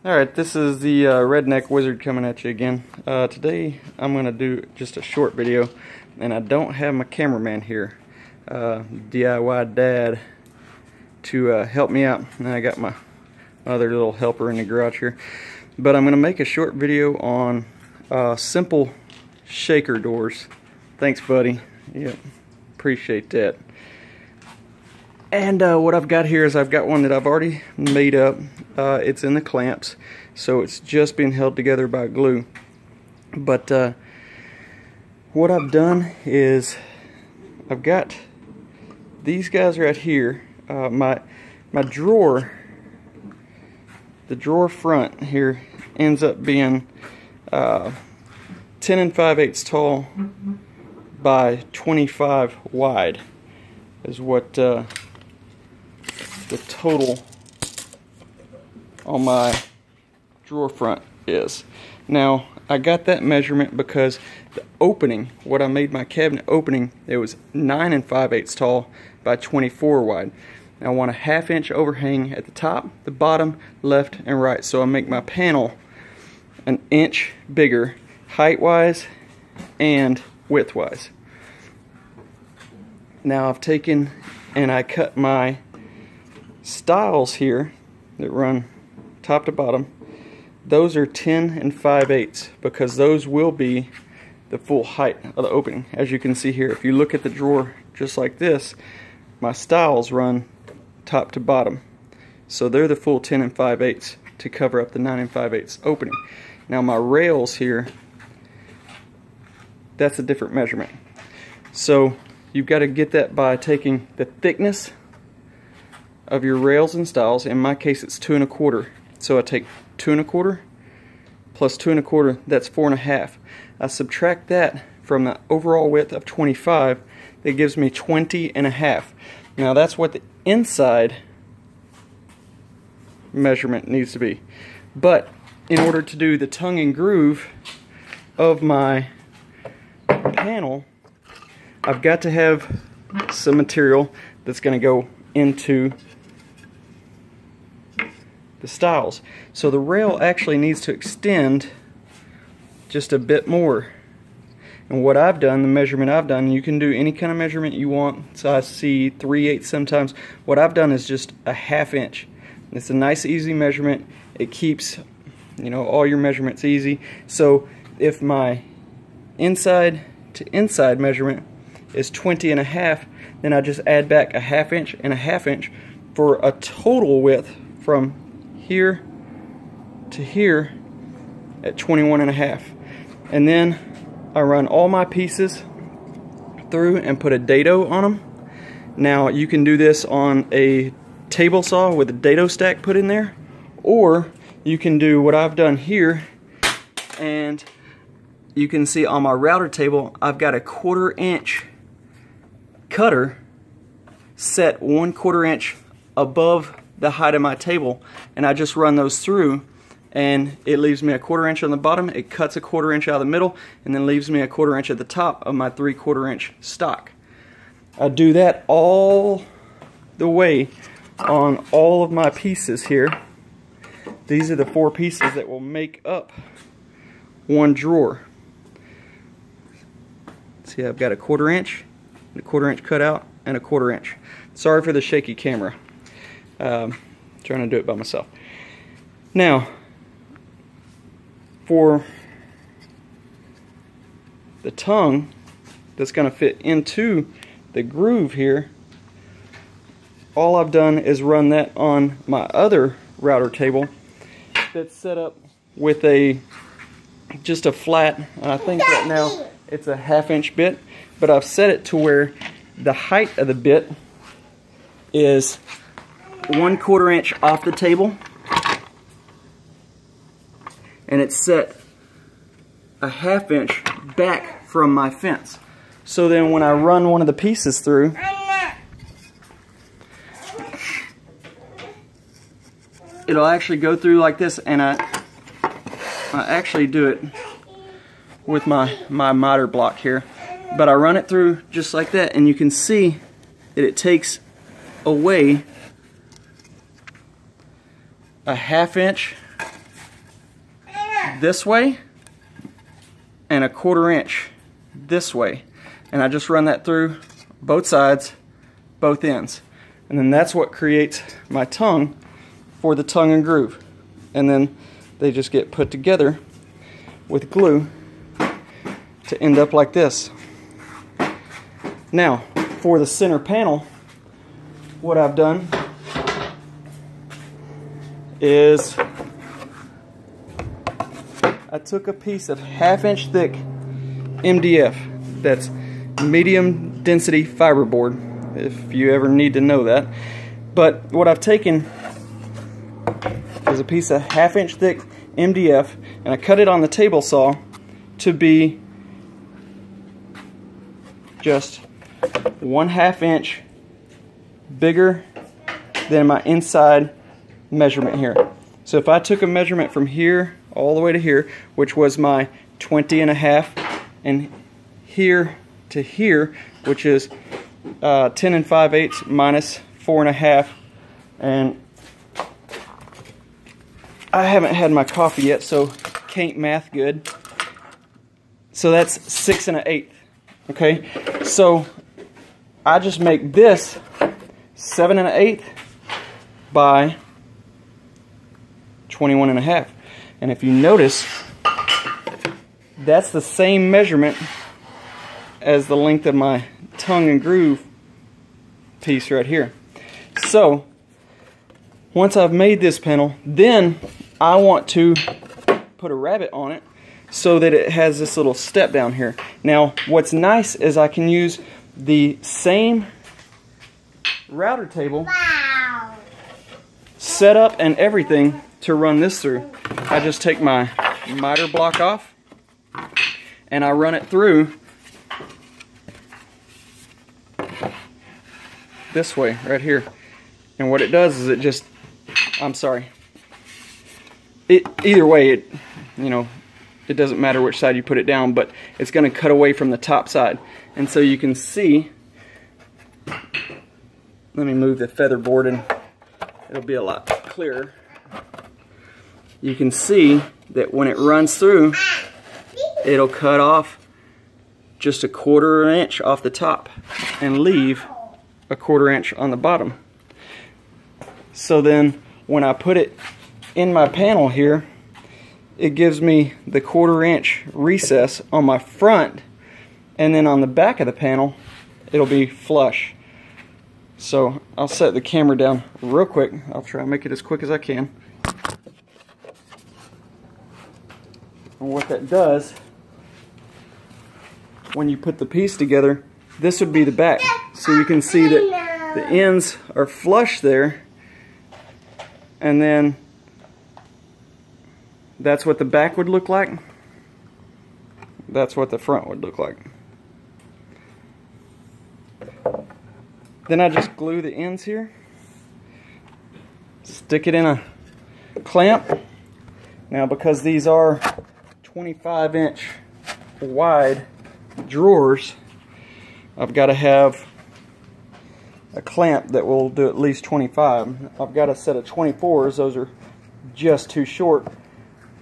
Alright, this is the Redneck Wizard coming at you again. Today I'm going to do just a short video, and I don't have my cameraman here, DIY Dad, to help me out. And I got my other little helper in the garage here. But I'm going to make a short video on simple shaker doors. Thanks, buddy. Yep, appreciate that. And what I've got here is I've got one that I've already made up. It's in the clamps, so it's just being held together by glue. But what I've done is I've got these guys right here. My drawer, the drawer front here ends up being 10 5/8 tall by 25 wide is what the total on my drawer front is. Now I got that measurement because the opening, what I made my cabinet opening, it was 9 5/8 tall by 24 wide. Now I want a 1/2 inch overhang at the top, the bottom, left and right, so I make my panel an inch bigger height wise and width wise. Now I've taken and I cut my stiles here that run top to bottom. Those are 10 5/8 because those will be the full height of the opening. As you can see here, if you look at the drawer just like this, my stiles run top to bottom, so they're the full 10 5/8 to cover up the 9 5/8 opening. Now my rails here, that's a different measurement, so you've got to get that by taking the thickness of your rails and stiles. In my case it's 2 1/4, so I take 2 1/4 plus 2 1/4, that's 4 1/2. I subtract that from the overall width of 25, that gives me 20 1/2. Now that's what the inside measurement needs to be, but in order to do the tongue and groove of my panel, I've got to have some material that's going to go into the stiles. So the rail actually needs to extend just a bit more. And what I've done, the measurement I've done, you can do any kind of measurement you want, size C, 3/8 sometimes. What I've done is just a 1/2 inch. It's a nice easy measurement. It keeps, you know, all your measurements easy. So if my inside to inside measurement is 20 1/2, then I just add back a 1/2 inch and a 1/2 inch for a total width from here to here at 21 1/2. And then I run all my pieces through and put a dado on them. Now you can do this on a table saw with a dado stack put in there, or you can do what I've done here, and you can see on my router table I've got a 1/4 inch cutter set 1/4 inch above the height of my table, and I just run those through and it leaves me a 1/4 inch on the bottom, it cuts a 1/4 inch out of the middle, and then leaves me a 1/4 inch at the top of my 3/4 inch stock. I do that all the way on all of my pieces here. These are the 4 pieces that will make up one drawer. See, I've got a 1/4 inch, a 1/4 inch cut out, and a 1/4 inch. Sorry for the shaky camera. Trying to do it by myself. Now, for the tongue that's going to fit into the groove here, all I've done is run that on my other router table that's set up with just a flat, I think right now it's a 1/2 inch bit, but I've set it to where the height of the bit is 1/4 inch off the table, and it's set a 1/2 inch back from my fence. So then when I run one of the pieces through, it'll actually go through like this, and I actually do it with my miter block here, but I run it through just like that, and you can see that it takes away a 1/2 inch this way and 1/4 inch this way. And I just run that through both sides, both ends. And then that's what creates my tongue for the tongue and groove. And then they just get put together with glue to end up like this. Now, for the center panel, what I've done is I took a piece of 1/2 inch thick MDF, that's medium density fiberboard, if you ever need to know that. But what I've taken is a piece of 1/2 inch thick MDF, and I cut it on the table saw to be just 1/2 inch bigger than my inside measurement here. So if I took a measurement from here all the way to here, which was my 20.5, and here to here, which is 10 5/8 minus 4.5, and I haven't had my coffee yet, so can't math good. So that's 6 1/8. Okay, so I just make this 7 1/8 by 21.5. And if you notice, that's the same measurement as the length of my tongue and groove piece right here. So once I've made this panel, then I want to put a rabbet on it so that it has this little step down here. Now what's nice is I can use the same router table set up and everything to run this through. I just take my miter block off and I run it through this way right here. And what it does is it just, I'm sorry, either way, it doesn't matter which side you put it down, but it's going to cut away from the top side. And so you can see, let me move the feather board and it'll be a lot clearer. You can see that when it runs through, it'll cut off just 1/4 inch off the top and leave 1/4 inch on the bottom. So then when I put it in my panel here, it gives me the 1/4 inch recess on my front, and then on the back of the panel it'll be flush. So I'll set the camera down real quick. I'll try and make it as quick as I can. And what that does, when you put the piece together, this would be the back. So you can see that the ends are flush there, and then that's what the back would look like. That's what the front would look like. Then I just glue the ends here, stick it in a clamp. Now because these are 25 inch wide drawers, I've got to have a clamp that will do at least 25. I've got a set of 24s, those are just too short,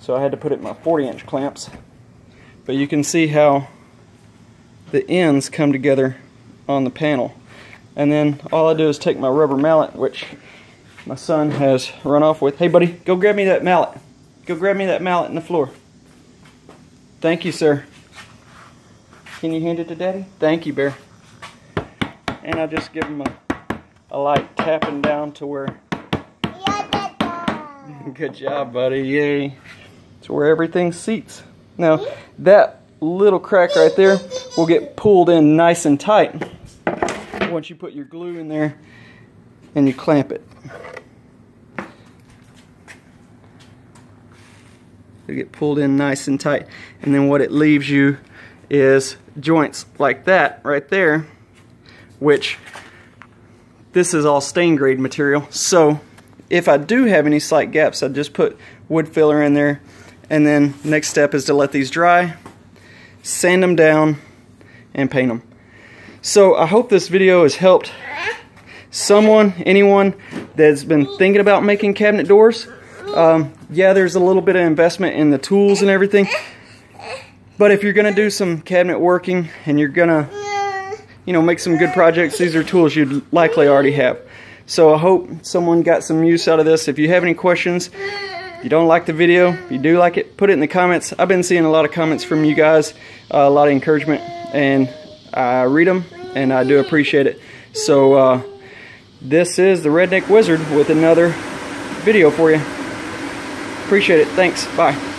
so I had to put it in my 40 inch clamps. But you can see how the ends come together on the panel. And then all I do is take my rubber mallet, which my son has run off with. Hey buddy, go grab me that mallet. Go grab me that mallet in the floor. Thank you, sir. Can you hand it to Daddy? Thank you, Bear. And I just give him a light tapping down to where... Good job, buddy. Yay. To where everything seats. Now, that little crack right there will get pulled in nice and tight once you put your glue in there and you clamp it. It'll get pulled in nice and tight. And then what it leaves you is joints like that right there, which this is all stain grade material. So if I do have any slight gaps, I just put wood filler in there. And then next step is to let these dry, sand them down, and paint them. So I hope this video has helped anyone that's been thinking about making cabinet doors. Yeah, there's a little bit of investment in the tools and everything, but if you're gonna do some cabinet working and you're gonna, you know, make some good projects, these are tools you'd likely already have. So I hope someone got some use out of this. If you have any questions, if you don't like the video, if you do like it, put it in the comments. I've been seeing a lot of comments from you guys, a lot of encouragement, and I read them and I do appreciate it. So this is the Redneck Wizard with another video for you. Appreciate it. Thanks. Bye.